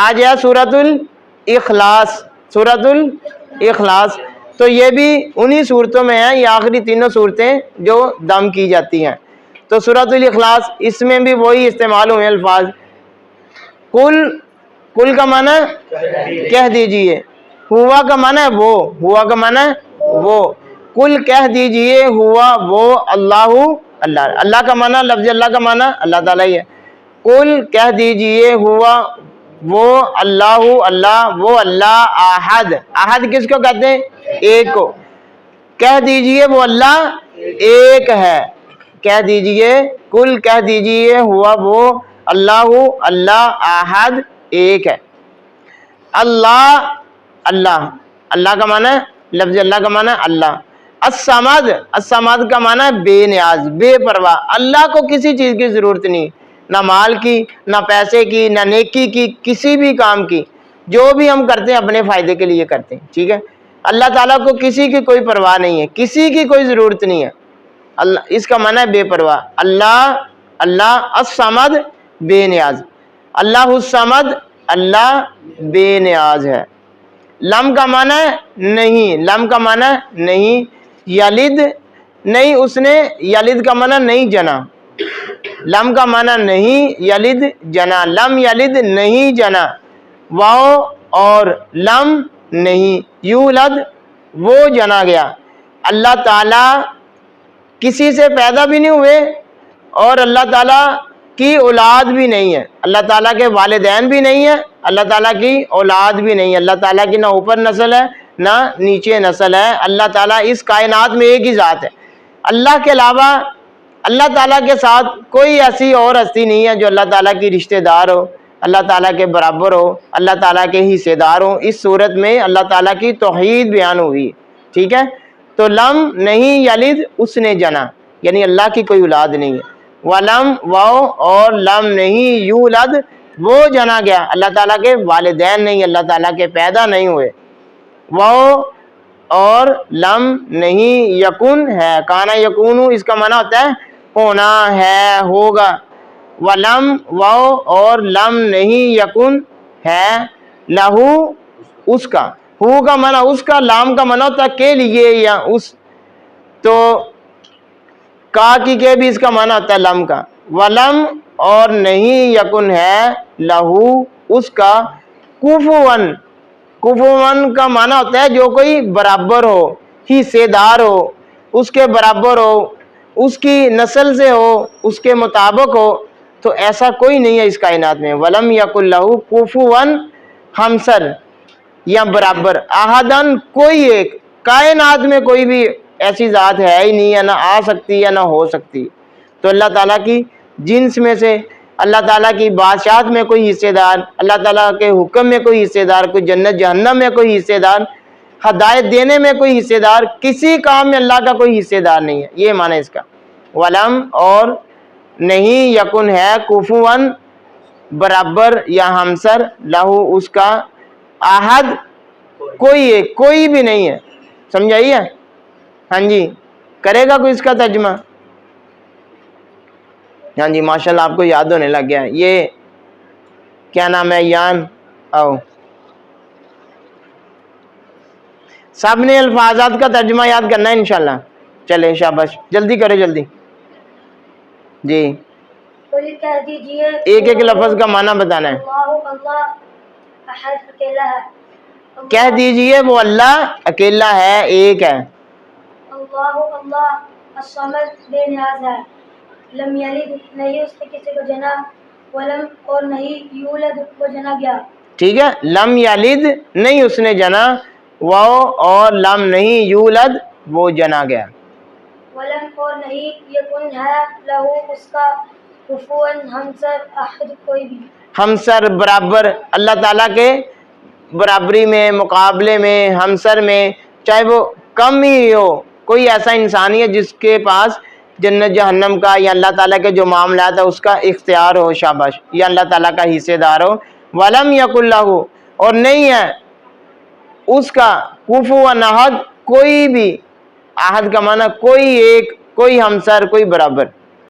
آج ہے سورۃ الاخلاص، سورۃ الاخلاص، تو یہ بھی انہی صورتوں میں ہیں، یہ آخری تینوں صورتیں جو دم کی جاتی ہیں۔ تو سورۃ الاخلاص، اس میں بھی وہی استعمال ہوئے الفاظ، کل کا معنی کہہ دیجئے، ہوا کا معنی وہ، ہوا کا معنی وہ، کل کہہ دیجئے ہوا وہ اللہ، اللہ کا معنی، لفظ اللہ کا معنی اللہ تعالیٰ ہی ہے۔ کل کہہ دیجئے ہوا وہ اللہ، وہ اللہ احد، احد کس کو کہتے ہیں؟ ایک کو، کہہ دیجئے وہ اللہ ایک ہے، کہہ دیجئے، کل کہہ دیجئے ہوا وہ اللہ احد ایک ہے۔ اللہ، اللہ کا معنی، لفظ اللہ کا معنی اللہ۔ الصمد، الصمد کا معنی بے نیاز، بے پرواہ، اللہ کو کسی چیز کی ضرورت نہیں، نہ مال کی، نہ پیسے کی، نہ نیکی کی، کسی بھی کام کی، جو بھی ہم کرتے ہیں اپنے فائدے کے لیے کرتے ہیں، ٹھیک ہے۔ اللہ تعالیٰ کو کسی کی کوئی پرواہ نہیں ہے، کسی کی کوئی ضرورت نہیں ہے، اللہ، اس کا معنی ہے بے پرواہ۔ اللہ الصمد بے نیاز، اللہ الصمد، اللہ بے نیاز ہے۔ لم کا معنی نہیں، لم کا معنی نہیں، یلد نہیں اس نے، یلد کا معنی نہیں جنا، لم کا معنی نہیں، یلد جنا، لم یلد نہیں جنا، واو اور لم نہیں، یولد وہ جنا گیا۔ اللہ تعالیٰ کسی سے پیدا بھی نہیں ہوئے اور اللہ تعالیٰ کی اولاد بھی نہیں ہے، اللہ تعالیٰ کے والدین بھی نہیں ہے، اللہ تعالیٰ کی اولاد بھی نہیں ہے، اللہ تعالیٰ کی نہ اوپر نسل ہے نہ نیچے نسل ہے، اللہ تعالیٰ اس کائنات میں ایک ہی ذات ہے۔ اللہ کے علاوہ اللہ تعالیٰ کے ساتھ کوئی ایسی اور ہستی نہیں ہے جو اللہ تعالیٰ کی رشتہ دار ہو، اللہ تعالیٰ کے برابر ہو، اللہ تعالیٰ کے حصے دار ہو۔ اس صورت میں اللہ تعالیٰ کی توحید بیان ہوئی، ٹھیک ہے۔ تو لم نہیں یلد اس نے جنا، یعنی اللہ کی کوئی اولاد نہیں ہے، ولم واو اور لم نہیں یولد وہ جنا گیا، اللہ تعالیٰ کے والدین نہیں، اللہ تعالیٰ کے پیدا نہیں ہوئے، واو اور لم نہیں یکن ہے، کانا یکون اس کا معنی ہوتا ہے ہونا ہے، ہوگا، ولم واو اور لم نہیں یکن ہے، لہو اس کا، ہو کا معنی اس کا، لام کا معنی ہوتا ہے کے لیے یا اس، تو کا کی کے بھی اس کا معنی ہوتا ہے لم کا، ولم اور نہیں یکن ہے لہو اس کا، کفون، کفون کا معنی ہوتا ہے جو کوئی برابر ہو، حصے دار ہو، اس کے برابر ہو، اس کی نسل سے ہو، اس کے مطابق ہو، تو ایسا کوئی نہیں ہے اس کائنات میں۔ ولم یکن لہو کفون ہمسر یا برابر، احدن کوئی ایک، کائنات میں کوئی بھی ایسی ذات ہے ہی نہیں ہے، نہ آ سکتی ہے نہ ہو سکتی۔ تو اللہ تعالیٰ کی جنس میں سے، اللہ تعالیٰ کی بادشاہت میں کوئی حصے دار، اللہ تعالیٰ کے حکم میں کوئی حصے دار، کوئی جنت جہنم میں کوئی حصے دار، ہدایت دینے میں کوئی حصے دار، کسی کام میں اللہ کا کوئی حصے دار نہیں ہے، یہ معنی اس کا۔ ولم اور نہیں یکن ہے کفون برابر یا ہمسر، لہو اس کا، احد کوئی ایک، کوئی بھی نہیں ہے، سمجھائیے؟ ہاں جی، کرے گا کوئی اس کا ترجمہ؟ ہاں جی ماشاءاللہ آپ کو یاد ہونے لگ گیا، یہ کیا نام ہے، یان آؤ، سب نے الفاظات کا ترجمہ یاد کرنا ہے انشاءاللہ، چلے شاباش، جلدی کرے جلدی جی، کہہ دیجئے ایک ایک لفظ کا معنی بتانا ہے۔ اللہ احد اکیلا ہے، کہہ دیجئے وہ اللہ اکیلا ہے، ایک ہے۔ اللہ الصمد بے نیاز ہے، لم یلد نہیں اس نے کسی کو جنا، ولم اور نہیں یولد وہ جنا گیا، ٹھیک ہے، لم یلد نہیں اس نے جنا، واو اور لم نہیں یولد وہ جنا گیا، ولم اور نہیں یکن ہے لہو اس کا، کفوا ہمسر احد کوئی بھی، ہمسر برابر، اللہ تعالیٰ کے برابری میں، مقابلے میں، ہمسر میں، چاہے وہ کم ہی ہو، کوئی ایسا انسان ہی ہے جس کے پاس جنت جہنم کا یا اللہ تعالیٰ کے جو معاملات ہے اس کا اختیار ہو، شاباش، یا اللہ تعالیٰ کا حصے دار ہو۔ ولم یکن لہو اور نہیں ہے اس کا، کفوا احد کوئی بھی، احد کا معنی کوئی ایک، کوئی ہمسر، کوئی برابر۔